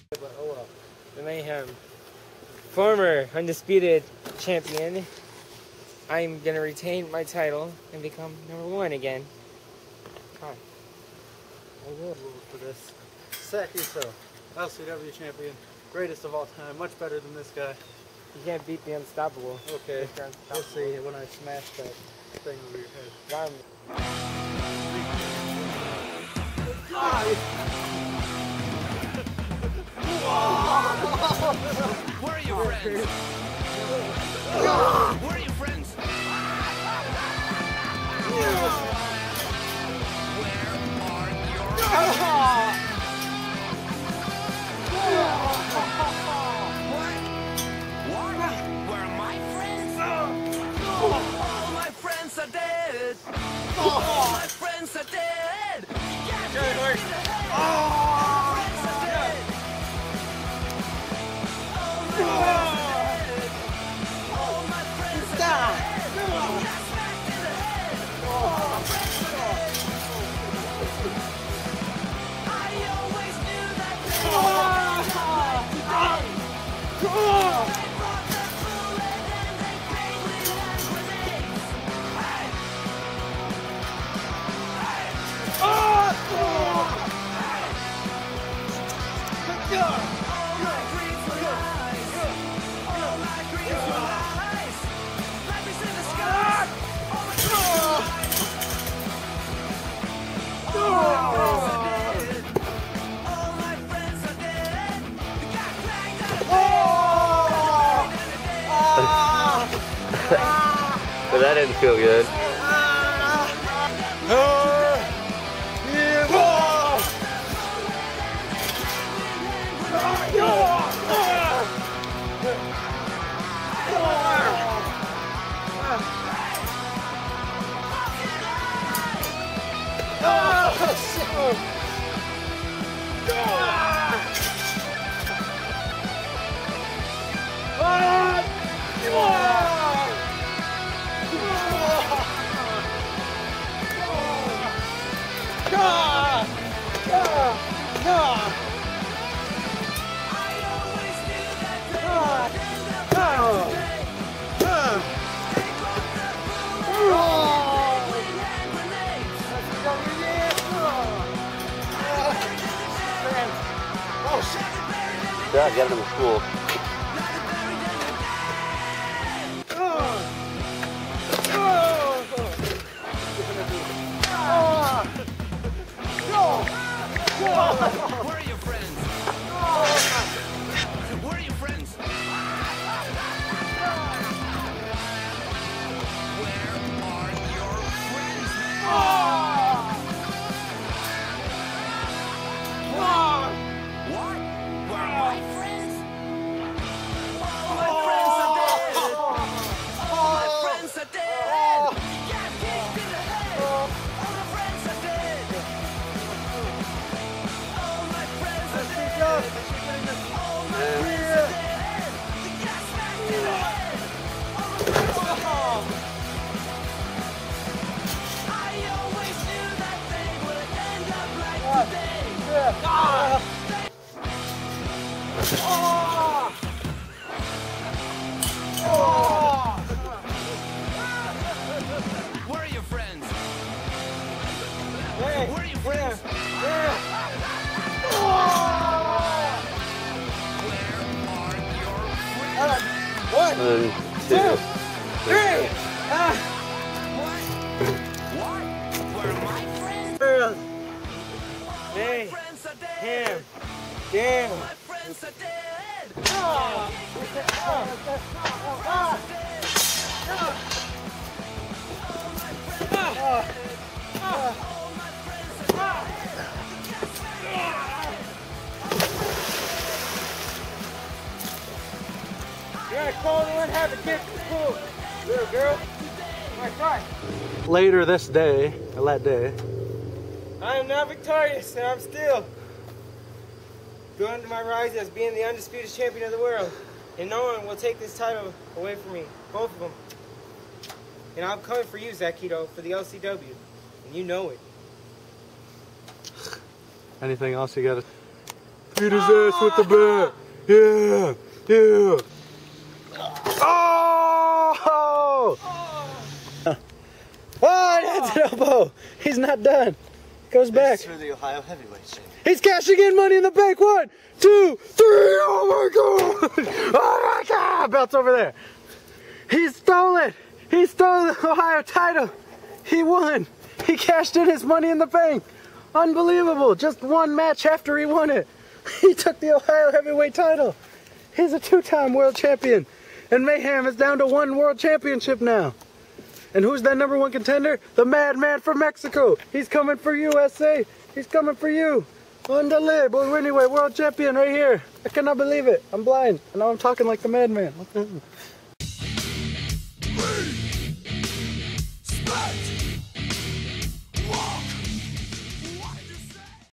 But oh well. The Mayhem. Former undisputed champion. I'm gonna retain my title and become #1 again. Hi. I will move for this. Sakito, LCW champion, greatest of all time, much better than this guy. You can't beat the unstoppable. Okay, Mr. Unstoppable. we'll see when I smash that thing over your head. Where are your friends? Where are your friends? Where are my friends? All my friends are dead. All my friends are dead. But that didn't feel good. Yeah, get him to school. Where are your friends? Where are your friends? Where are your friends? What? Where are my friends? All my friends are dead. All my friends are dead. You got kicked in the head. All my friends are dead. All my friends are dead. All my friends are dead. You got smacked in the head. All my friends are dead. I always knew that they would end up like today. Where are your friends? Where are your friends? Where are your friends? 1, 2, 3. What? Where are my friends? Hey, Friends are dead. him. Damn. My friends are dead. You're gonna call the one have a kid from school. Little girl. My God. Later this day, or that day, I am now victorious, and I'm still going to my rise as being the undisputed champion of the world. And no one will take this title away from me. Both of them. And I'm coming for you, Sakito, for the LCW. And you know it. Anything else you gotta... Beat his ass with the bat. Yeah. Yeah. Oh! Oh, that's an elbow. He's not done. Goes back. For the Ohio Heavyweight Champion. He's cashing in Money in the Bank. 1, 2, 3. Oh my God! Oh my God! Belt's over there. He stole it. He stole the Ohio title. He won. He cashed in his Money in the Bank. Unbelievable. Just one match after he won it, he took the Ohio Heavyweight title. He's a 2-time world champion. And Mayhem is down to 1 world championship now. And who's that #1 contender? The Madman from Mexico. He's coming for you, USA. He's coming for you. Andale, but anyway, world champion right here. I cannot believe it. I'm blind. And now I'm talking like the Madman. What the hell?